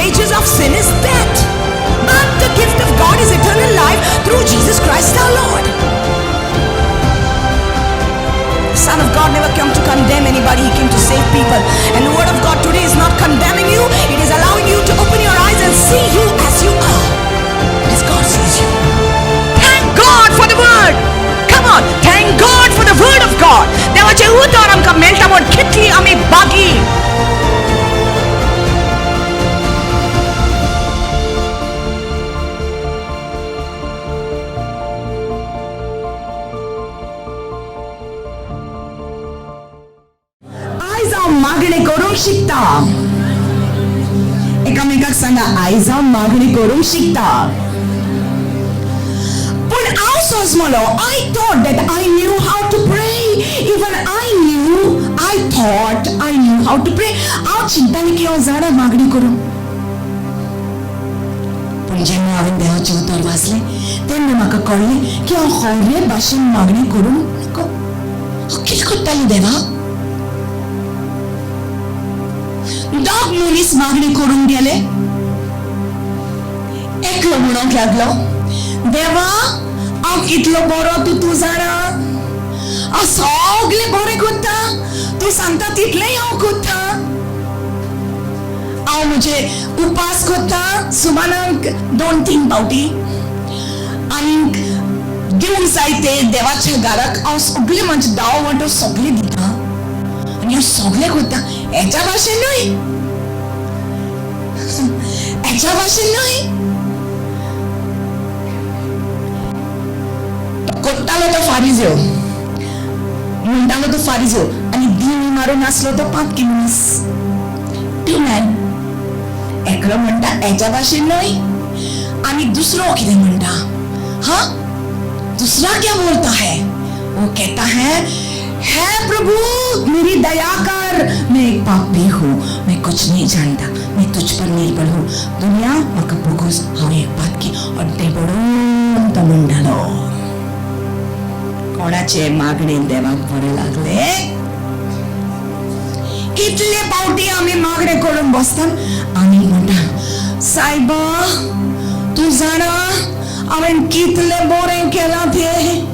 wages of sin is death, but the gift of God is eternal life through Jesus Christ our Lord. The Son of God never came to condemn anybody, He came to save people. And the word of God today is not condemning you, it is allowing you to open your eyes and see you as you are, as God sees you. Thank God for the word. Come on, thank God for the word of God. देवाचे उतर आमका मेळटा म्हण कितली आमी बागी. आयज हांव मागणी करूंक शिकता. एकामेकाक सांगा, आयज हांव मागणी करूंक शिकता. पण हांव सोजमलो, I thought that I knew how to pray. Even I thought I knew how to pray. हांव चिंताली की हांव जाणा मागणी करूंक. पण जेन्ना हांवें देवाचें उतर वाचलें तेन्ना म्हाका कळ्ळें की हांव खरे भाशेन मागणी करूंक नको. हांव कितें करतालें देवा? दोग मनीस मागणी करूंक गेले. एकलो म्हणूंक लागलो, देवा हांव कितलो बरो तूं जाणा. हांव सगळें बरें करता, तूं सांगता तितलेंय हांव करता. हांव म्हजे उपास करता सुमाराक 2-3 फावटी, आनीक दिवंक जाय ते देवाच्या घराक हांव सगळें म्हाजे दाव वांटो सगळें दिता. आनी हांव सगळें करता हेच्या भाशेन न्हय, हेच्या भाशेन न्हय. कोत्तालो तो फारिझेव, म्हणटालो तो फारिझेव, आनी दिवणी मारून आसलो तो पापकी मनीस. टू मॅन, एकलो म्हणटा हेच्या भाशेन न्हय, आनी दुसरो कितें म्हणटा. हाँ, दूसरा क्या बोलता है? वो कहता है, है प्रभु मेरी दया कर, मैं एक पापी हूँ, मैं कुछ नहीं जानता, मैं तुझ पर निर्भर हूँ. दुनिया म्हाका बोगोस हांव एक पापकी. और ते बडोवन तो म्हणटालो. कोणाचे मागणे देवाक बरे लागले. कितले पावटी आमी मागणे करून बसतात आनी म्हणटा, सायबा तूं जाणा हांवें कितले बरें केलां तें.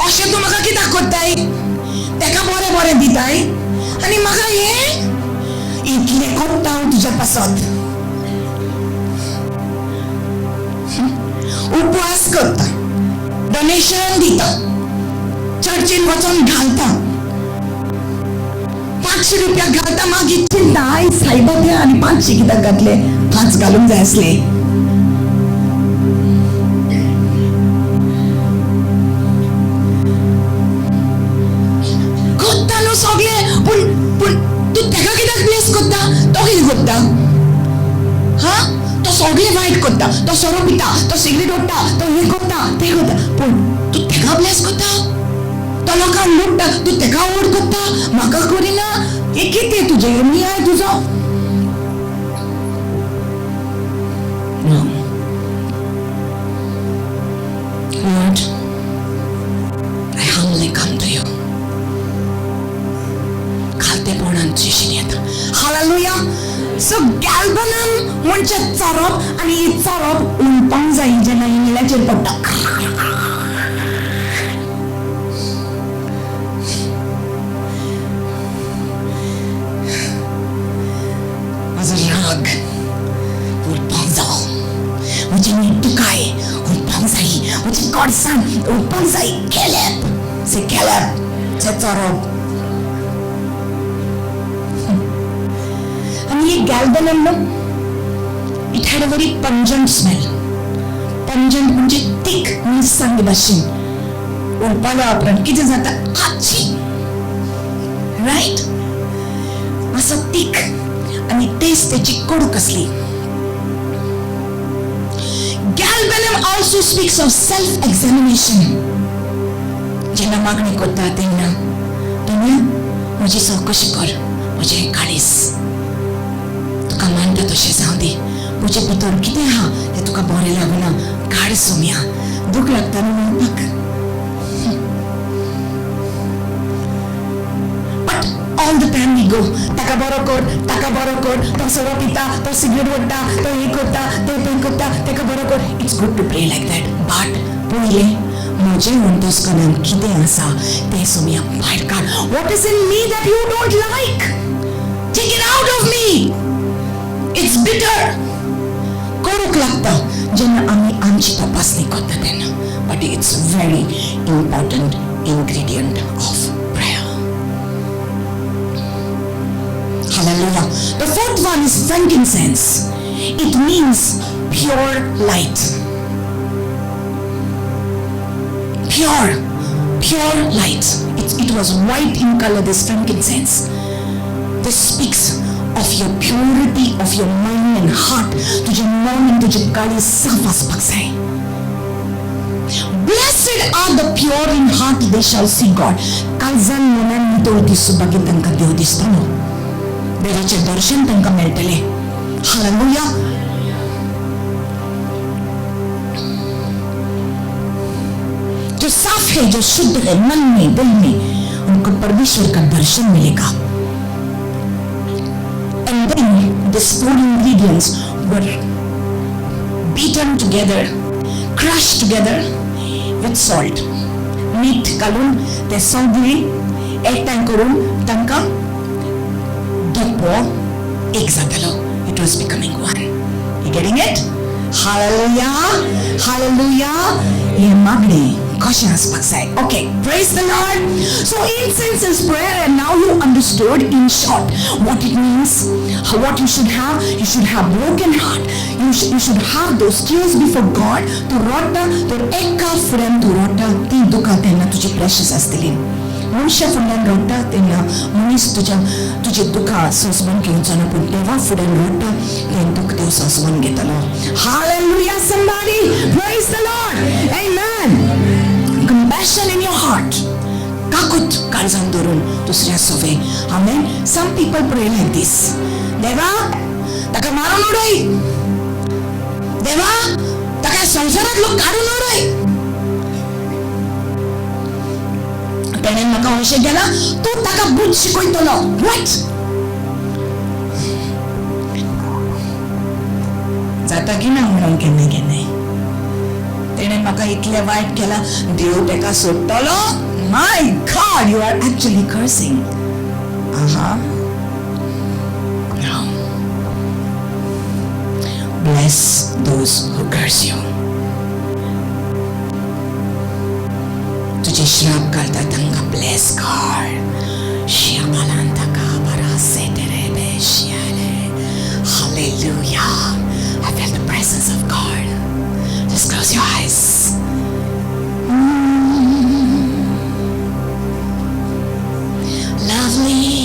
अशें तूं म्हाका कित्याक कोत्ताय? तेका बरें बरें दिताय आनी म्हाका हे इतलें कोत्ता हांव तुज्या पासत. उपवास करता, डोनेशन दिता, चर्चीन वचून घालता, 500 रुपया घालता. मागीर चिंता, आयज सायबा ते आनी 500 कित्याक घातले? 5 घालूंक जाय आसले. कोत्ता न्हू सगळें, पूण तूं तेका कित्याक ब्लेस कोत्ता? तो कितें कोत्ता? हा, तो सगळें वायट कोत्ता, तो सोरो पिता, तो सिगरेट ओडटा, तो हें कोत्ता, तें कोत्ता. पूण तूं तेका ब्लेस कोत्ता? तो लोकांक लुटता, तूं तेका ओड कोत्ता, म्हाका करिना. हे कितें तुजें न्याय तुजो? Lord, I humbly come to you. खालतेपणान जिशीन येता. हालेलुया. सो गॅल्बनम म्हणजे चरप, आनी ही चरप उलपांक जाय जेन्ना इंगल्याचेर पडटा. म्हजो राग उलपांक जावो, म्हजी निटुकाय उलपांक जायी, म्हजी कडसाण उलपांक जायी. केलेप से चरप. आणि हे गॅल्बनम ना, it had a very pungent smell. Pungent म्हणजे थिक, मिरसांगे भाशेन. उलपाल्या उपरांत कितें जाता? आच्छी, रायट? मातसो थिक आनी टेस्ट तेची कडू कसली. Galbanum also speaks of self examination. जेन्ना मागणी करता तेन्ना दुनिया म्हजी चवकशी कर, म्हजें काळीस. तुका मानता तशें जावं दी, म्हजे भितर कितें आहा तें तुका बरें लागना, काड सोम्या. दूख लागता न्हू म्हणपाक. But all the time we go, taka borokor, to soro pita, to cigarette wadda, to he kutta, to pen kutta, taka borokor. It's good to pray like that, but pule मुझे उनतोस कनम किते आसा ते सुमिया बाहेर काढ. What is in me that you don't like? Take it out of me. It's bitter. कडूक लागतं जेव्हा आम्ही आमची तपासणी करतो तेव्हा. But it's very important ingredient of prayer. Hallelujah. The fourth one is frankincense. It means pure light. Pure light. It was white in color, this frankincense. This speaks of your purity of your mind and heart. तुझे मन तुझे काली साफ आसपास है. Blessed are the pure in heart, they shall see God. कालजन मनान नितोळती सुभागी तांकां देव दिसतलो. देवाचें दर्शन तांकां मेळटलें. हालेलुया. जो साफ है, जो शुद्ध है मन में दिल में, उनको परमेश्वर का दर्शन मिलेगा. And then these four ingredients were beaten together, crushed together with salt. मीठ घालून ते सगळे एकठांय करून तांकां धोपो एक जातालो. It was becoming one. You getting it? Hallelujah. Hallelujah. ये मागणी कशें आसपाक जाय. Okay, praise the Lord. So incense is prayer, and now you understood in short what it means, what you should have. You should have broken heart. You should have those tears before God to rota, to eka friend to rota, ती दुखा तेन्ना तुजी precious आसतली. मनुष्य फुडल्यान रडटा तेन्ना मनीस तुजे दुखा सोसवन घेवचो ना, पूण देवा फुड्यान रडटा तेन्ना दुख देव सोसवन घेतलो. Hallelujah, somebody. Praise the Lord. Amen. Compassion in your heart. Kakut karzan durun dusऱ्या सोवे. Amen. Some people pray like this. देवा ताका मारून उडय. देवा ताका संसारात लोक काढून उडय. तेणें म्हाका अशें केला, तूं ताका बुद्ध शिकयतलो. What? जाता की ना म्हणून केन्ना तेणें म्हाका इतलें वायट केलां, देव ताका सोडटलो. My God, you are actually cursing. No. Bless those who curse you. तुझे श्राप करता तांकां bless God. Shiamalantaka baraseterebe shiale. Hallelujah. I feel the presence of God. Just close your eyes. Lovely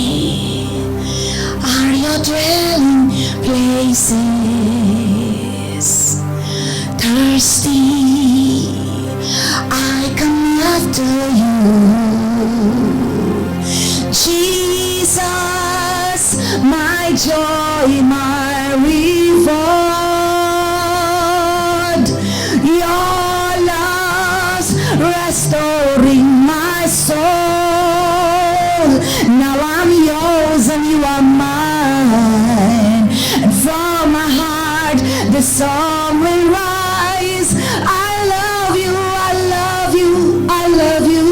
are your dwelling places. Thirsty, I come after you. Jesus, my joy, my reward. Your love's restoring my soul. Now I'm yours and you are mine. And from my heart the song will rise. I love you, I love you, I love you.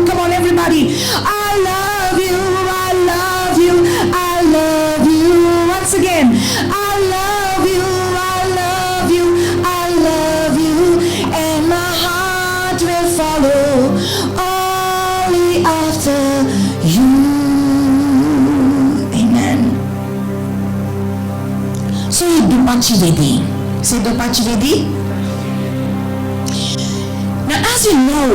Come on everybody. I love you, I love you, I love you. Once again. I love you, I love you, I love you. And my heart will follow only after you. Amen. So you dupachi vedi. Say dupachi vedi. Now as you know,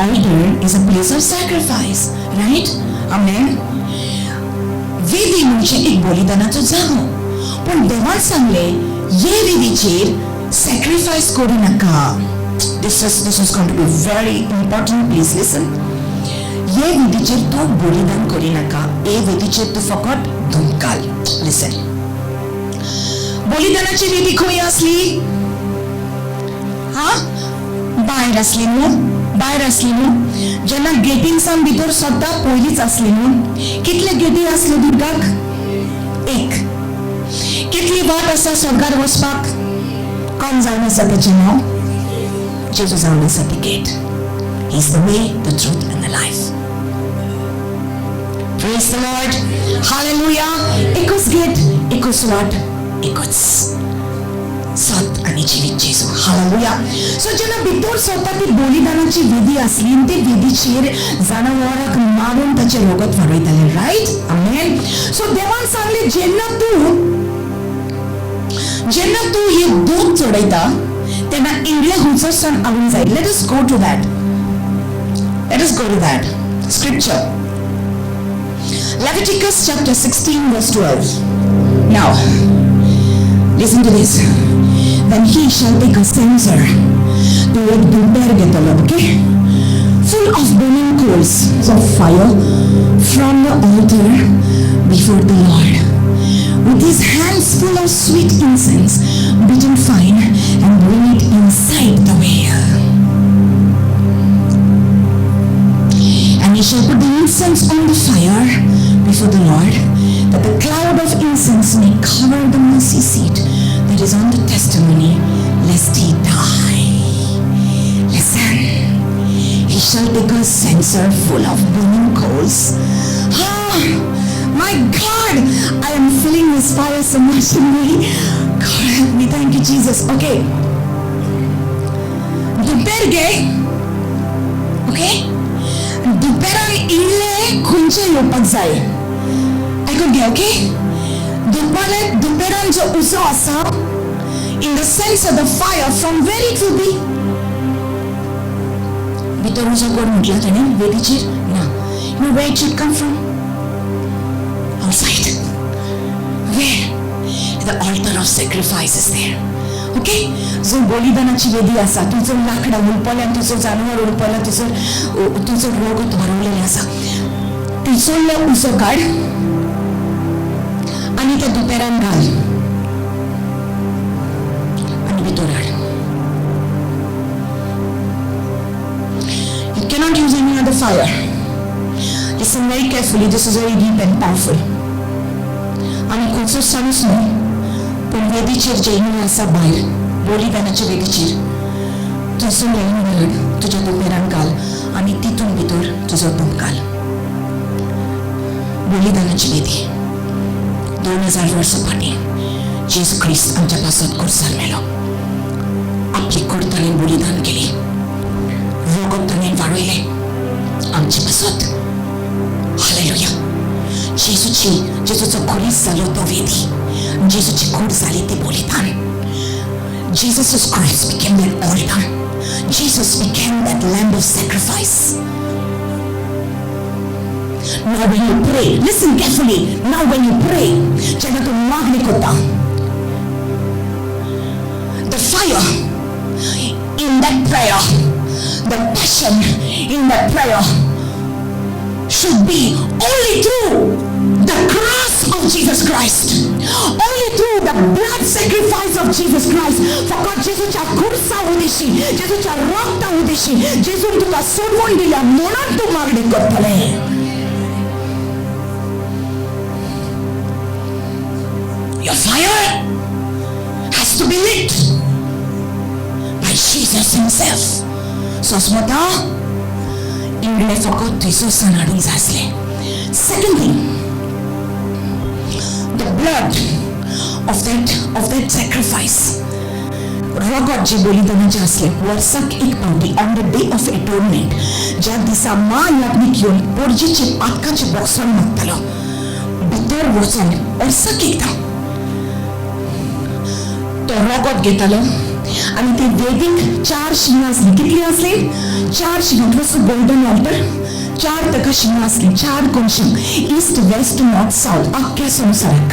altar is a place of sacrifice, right? Amen. वेदी म्हणजे एक बलिदानाचो जागो. पण देवान सांगले ये वेदीचेर sacrifice करू नका. This is going to be very important. Please listen. ये वेदीचेर तू बलिदान करू नका. ये वेदीचेर तू फकत धूप घाल. Listen. बलिदानाची वेदी खंय असली? भायर असली न्हू. भायर आसली न्हू जेन्ना गेटीन सावन भितर सद्दां पयलींच आसली न्हू कितले गेटी आसल्यो दुर्गाक एक कितली वाट आसा स्वर्गार वचपाक कोण जावन आसा तेचें नांव जेजू जावन आसा ती gate he is the way the truth and the life praise the lord hallelujah एकूच गेट एकूच वाट एकूच सत आणि जीवित जेजू हालेलुया सो जेन्ना भितर सरता ती बलिदानाची वेदी आसली आनी ते वेदीचेर जनावरांक मारून ताचें रगत वाडयताले रायट आमेन सो देवान सांगलें जेन्ना तूं हे दूध चडयता तेन्ना इंगळे हुंचरसान आवूंक जाय let us go to that scripture Leviticus chapter 16 verse 12 now listen to this then he shall take a censer to it okay full of burning coals of fire from the altar before the Lord with his hands full of sweet incense beaten fine and bring it inside the veil and he shall put the incense on the fire before the Lord that the cloud of incense may cover the mercy seat that is on the testimony lest he die. Listen, he shall take a censer full of burning coals. My God, I am feeling this fire so much in me. God help me, thank you Jesus. Okay, दुपेरगे okay दुपेरान इल्ले खुंचे येवपाक जाय आयकून घे okay दुपेरान जो उजो आसा in the sense of the fire from where it will be भितर उजो कोण म्हटला ताणे वेदीचेर ना you know where it should come from outside where the altar of sacrifice is there okay जो बलिदानाची वेदी आसा तुजो लाकडा उलपल्यान तुजो जानवर उलपला तुजो रगत भरवलेले आसा तिचो उजो काड आणि त्या दुपेरान घाल आणि भितर हाड you cannot use any other fire listen very carefully this is very deep and powerful आणि कोणसो सणूच न्हू पण वेदीचेर जेन्ना आसा भायर बलिदानाच्या वेदीचेर तुजो लयन घाल तुज्या दुपेरान घाल आणि तितून भितर तुजो दूध घाल बलिदानाची वेदी 2000 वर्सां फाटीं जेजू ख्रिस्त आमच्या पासत खुर्सार मेलो आपली कूड ताणें बलिदान केली रगत ताणें वाडयलें आमचे पासत हालेलुया जेजूचो खुरीस जालो तो वेदी जेजूची कूड जाली ती बलिदान Jesus' Christ became that altar. Jesus became that lamb of sacrifice. Now when you pray, listen carefully. Now when you pray, Janatu Magnikota, the fire in that prayer, the passion in that prayer should be only through the cross of Jesus Christ, only through the blood sacrifice of Jesus Christ. फकत जेजूच्या खुर्सा उदिशी, जेजूच्या रक्ता उदिशी, जेजून तुका सोडवून दिल्या म्हणून तू मागणी करतले. Your fire has to be lit by Jesus himself. So smota Ingle फकत जेजूसान हाडूंक जाय आसलें. Second thing, the blood of that sacrifice. रगत जे बलिदानाचे आसले वर्साक एक पावटी ऑन द डे ऑफ एटोनमेंट ज्या दिसा मा याज्ञीक येवन पोरजीचे पातकाचे बॉक्सान मागतालो भितर वचून वर्साक एकदा तो रगत घेतालो आणि ते वेदीक 4 शिंगां आसली कितली आसली 4 शिंगां it was a golden altar 4 ताका शिंगां आसली 4 कोनशां ईस्ट वेस्ट नॉर्थ साउथ आख्या संवसाराक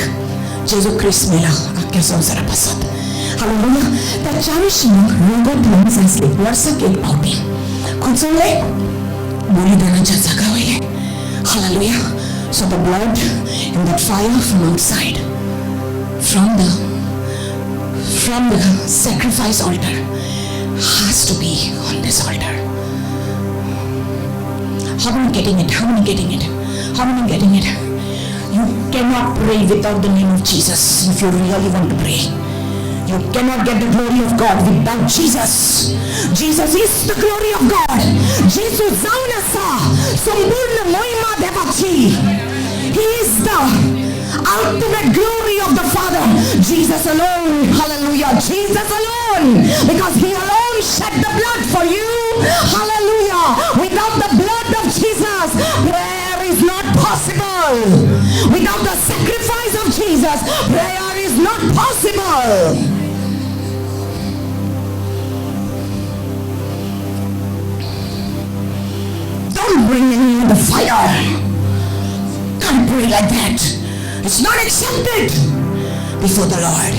जेजू ख्रिस्त मेला आख्या संवसारा पासत हालेलुया त्या 4 शिंगांक रगत लावूंक जाय आसलें वर्साक एक पावटी खंयचोले बलिदानाच्या जागा वयले hallelujah so the blood and that fire from outside from the sacrifice altar has to be on this altar How many getting it? How many getting it? How many getting it? You cannot pray without the name of Jesus if you really want to pray. You cannot get the glory of God without Jesus. Jesus is the glory of God. Jesus zaunasa samburna mohima devachi. He is the ultimate glory of the Father. Jesus alone. Hallelujah. Jesus alone. Because he alone shed the blood for you. Hallelujah. Without the blood of Jesus, prayer is not possible. Without the sacrifice of Jesus, prayer is not possible. Don't bring any other fire. Can't pray like that. It's not accepted before the Lord.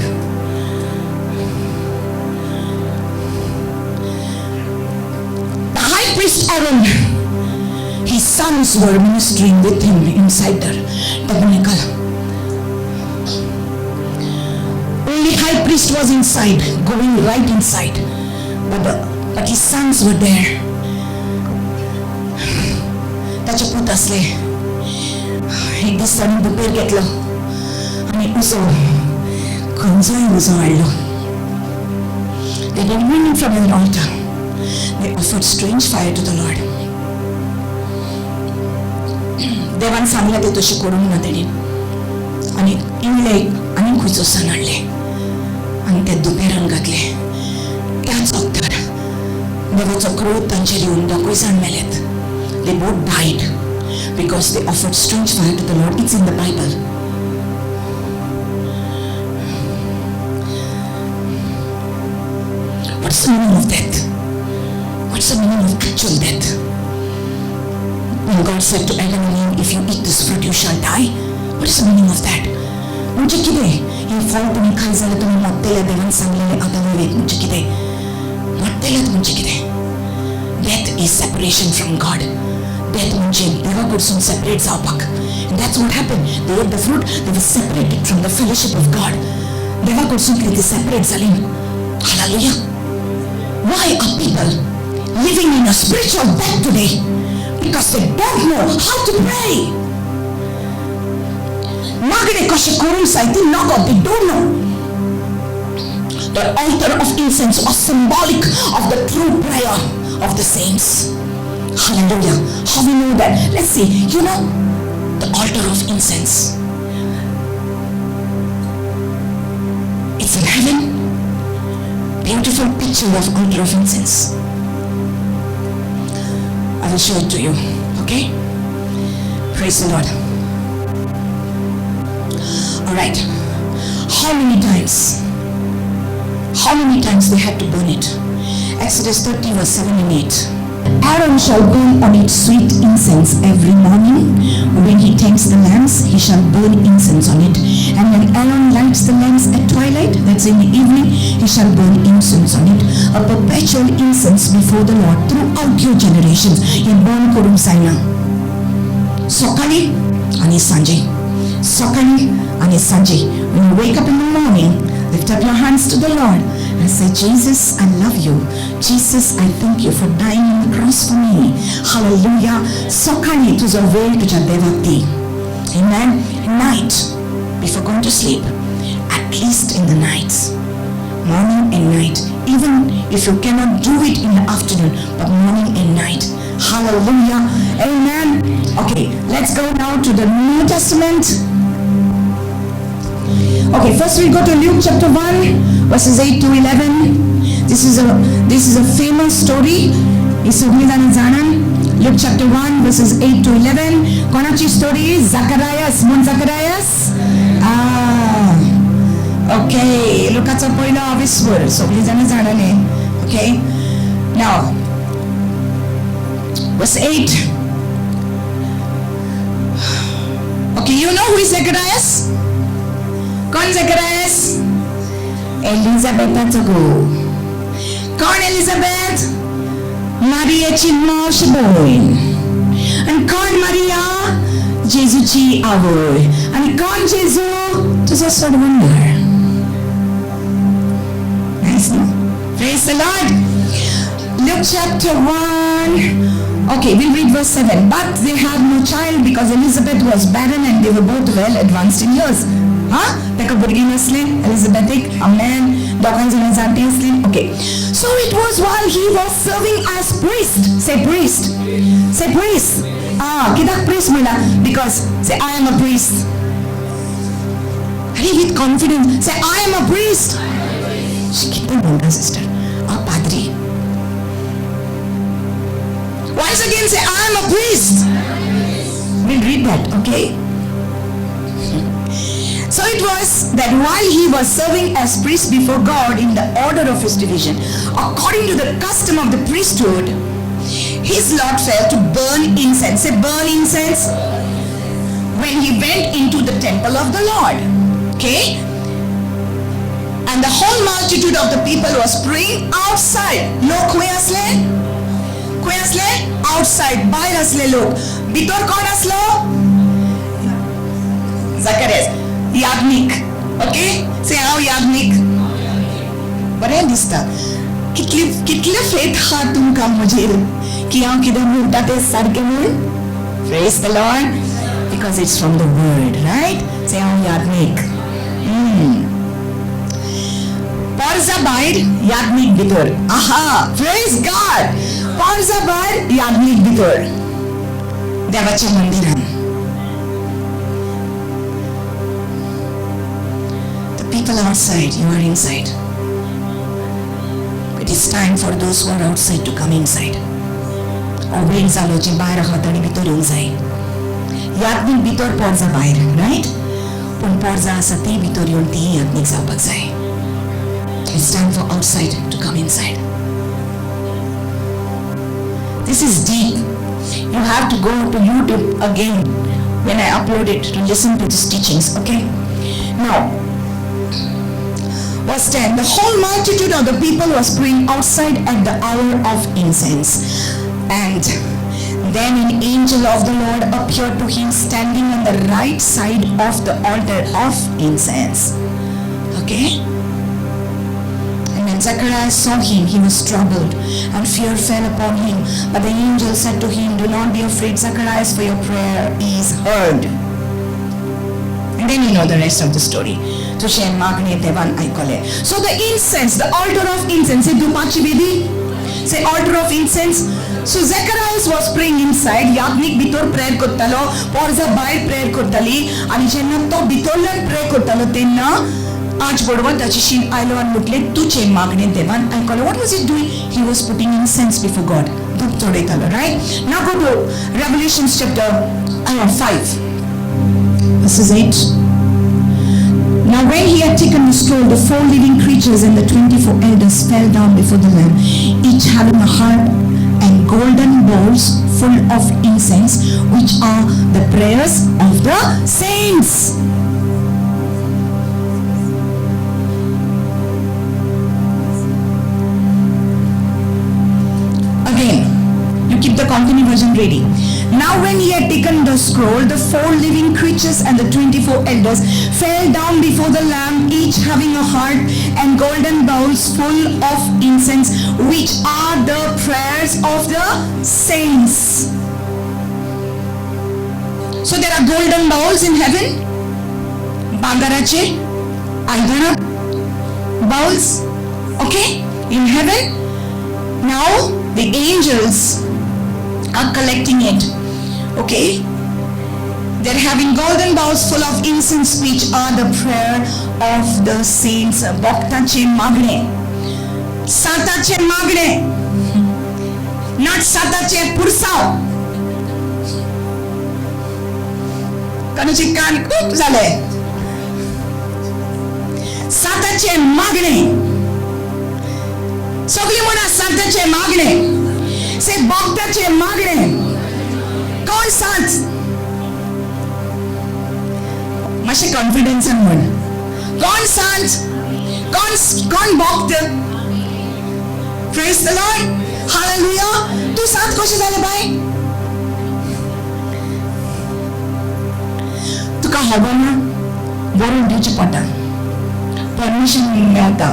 The high priest Aaron, his sons were ministering with him inside the tabernacle. Only high priest was inside, going right inside. But his sons were there. Taच्या पुतासले एक दीस ताणें दुपेर घेतलो आनी उसो खंयचोय उसो हाडलो. They didn't bring it from an altar. They offered strange fire to the Lord. देवान सांगलें ते तशें करूंक ना तेणी. आनी इल्ले आनी खंयचो सन हाडले आनी ते दुपेरान घातले. त्याच वक्तार देवाचो क्रोध तांचेर येवन दोगूय जाण मेलेत. They both died because they offered strange fire to the Lord. It's in the Bible. What's the meaning of death? What's the meaning of actual death? When God said to Adam and Eve, if you eat this fruit, you shall die. What is the meaning of that? म्हणजे कितें? हे फळ तुम्ही खाय जाल्यार तुम्ही मरतले. देवान सांगलेले आतां वेळेक म्हणजे कितें? मरतलेत म्हणजे कितें? Death is separation from God. Death म्हणजे देवा कडसून separate जावपाक. And that's what happened. They ate the fruit, they were separated from the fellowship of God. देवा कडसून ते separate जाली. Hallelujah. Why are people living in a spiritual death today? Because they don't know how to pray. मागणे कशें करूंक जाय ती नाका. They don't know. The altar of incense was symbolic of the true prayer of the saints. Hallelujah. How we know that? Let's see. You know, the altar of incense. It's in heaven. Beautiful picture of altar of incense. I will show it to you. Okay? Praise the Lord. All right. How many times? How many times they had to burn it? Exodus 30 verse 7 and 8. Aaron shall burn on it sweet incense every morning. When he takes the lamps, he shall burn incense on it. And when Aaron lights the lamps at twilight, that's in the evening, he shall burn incense on it. A perpetual incense before the Lord throughout your generations. He burn kurum saina. Sokali ani sanjay. Sokali ani sanjay. When you wake up in the morning, lift up your hands to the Lord and say, Jesus, I love you. Jesus, I thank you for dying on the cross for me. Hallelujah. Sokali tuzo veil tuja devati. Amen. Night, before going to sleep, at least in the nights, morning and night. Even if you cannot do it in the afternoon, but morning and night. Hallelujah. Amen. Okay, let's go now to the New Testament. Okay, first we go to Luke chapter 1, verses 8 to 11. This is a famous story. Luke chapter 1, verses 8 to 11. Konachi story? Zacharias. Mon Zacharias? Okay. Look at the point of his word. So please understand. Okay. Now, verse 8. Okay, you know who is Zacharias? कौन Zacharias? Elizabeth go. कौन Elizabeth? Mariaची मावशी भयण. आणि कौन Maria? जेजूची आवय. आणि कौन जेजू? तुझा सोडवणार. Nice, no? Praise the Lord. Luke chapter 1. Okay, we'll read verse 7. But they had no child because Elizabeth was barren and they were both well advanced in years. Taka भुरगी नसलें, Elizabethic, amen. दोघां जणां जाणटी असलीं. Okay. So it was while he was serving as priest. Say priest. Say priest. कित्याक priest म्हणला? Because say I am a priest. Hurry with confidence. Say I am a priest. कितना बोलता sister? Padri. Once again say I am a priest. We'll read that, okay? So it was that while he was serving as priest before God in the order of his division, according to the custom of the priesthood, his lot fell to burn incense. Say burn incense. When he went into the temple of the Lord. Okay? And the whole multitude of the people was praying outside. No kuyasle? Kuyasle? Outside. Bahir asle log. Bitor kon aslo? Zacharias. Yagnik. Okay? Say how Yagnik. बरं दिसता कितले faith हा तुमका मुझे कि हांव कितें म्हणटा तें सारकें म्हूण. Praise the Lord, because it's from the word, right? Say हांव याज्ञिक. पर्जा भायर याज्ञिक भितर. Praise God. पर्जा भायर याज्ञिक भितर देवाच्या मंदिरान. The people outside, you are inside. It is time for those who are outside to come inside. Obein zalo je bahir khatani bitor येऊन जाय. याज्ञिक भितर पर्जा भायर, right? पण पर्जा आसा ती भितर येऊन ती याज्ञिक जावपाक जाय. It's time for outside to come inside. This is deep. You have to go to YouTube again when I upload it to listen to these teachings, okay? Now, verse 10. The whole multitude of the people was praying outside at the hour of incense. And then an angel of the Lord appeared to him standing on the right side of the altar of incense. Okay? When Zacharias saw him, he was troubled, and fear fell upon him. But the angel said to him, "Do not be afraid, Zacharias, for your prayer is heard." And then you know the rest of the story. So the incense, the altar of incense, say altar of incense. So Zacharias was praying inside. Yagnik bitor prayer kottalo, porza bahir prayer kottali, ani jenna to bitorlan prayer kottalo tenna. आज बडवा ताची शीन आयलो आणि म्हटले तुझे मागणे देवान ऐकले. What was he doing? He was putting incense before God. धूप चढयतालो, right? Now go to Revelation chapter 5. This is 8. Now when he had taken the scroll, the 4 living creatures and the 24 elders fell down before the Lamb, each having a harp and golden bowls full of incense, which are the prayers of the saints. Keep the continued version ready. Now when he had taken the scroll, the 4 living creatures and the 24 elders fell down before the Lamb, each having a harp and golden bowls full of incense, which are the prayers of the saints. So there are golden bowls in heaven. Bangarache, Aldana bowls. Okay? In heaven. Now the angels are collecting it. Okay? They're having golden bowls full of incense, which are the prayer of the saints. Bhaktache magne. Satache magne. Not satache pursaw. Kanuchi kan खूप झाले. Satache magne. सगळी म्हणा सताचे मागणे. से भक्ताचे मागणे. कोण सांच? माशे कॉन्फिडन्स म्हण. कोण सांच? कोण भक्त? Praise the Lord. Hallelujah. तू सांच कशें जालें बाय? तुका खबर ना? बरोवन दिवचें पडटा. परमिशन मेळटा.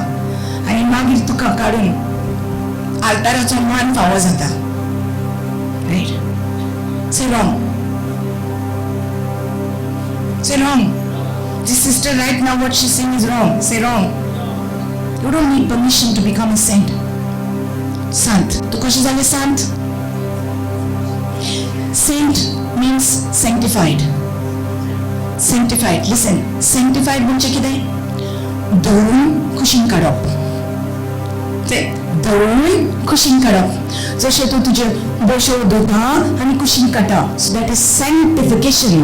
आणि मागीर तुका काढून आल्ताराचो मान फावो जाता. Right? Say wrong. Say wrong. This sister right now, what she's saying is wrong. Say wrong. You don't need permission to become a saint. Sant. Tu कशी झाली sant? Saint means sanctified. Sanctified. Listen. Sanctified म्हणजे कितें? धरून कुशीन काडप. धरून कुशीन काडप. जशें तूं तुजे बोशो धुता आनी कुशीन काडटा. So that is sanctification.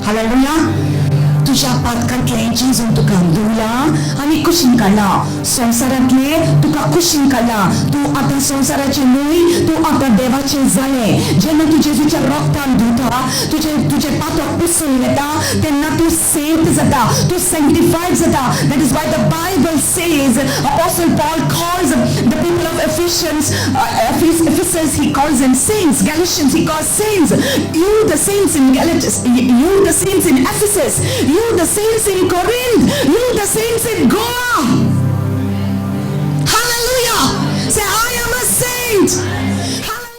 Hallelujah. तुझ्या पातकांतले जेजून तुका धुला आनी कुशीन काडला. संवसारांतले तुका कुशीन काडला. तूं आतां संवसाराचें न्हय, तूं आतां देवाचें जालें. जेन्ना तूं जेजूच्या रक्तान धुता, तुजें पातक पुसून येता, तेन्ना तूं सेंट जाता, तूं sanctified जाता. That is why the Bible says, Apostle Paul calls the people of Ephesus, he calls them saints. Galatians, he calls saints. You the saints in Galatians, you the saints in Ephesus, you the saints in Corinth, you the saints in Goa. Hallelujah. Say, I am a saint. Hallelujah.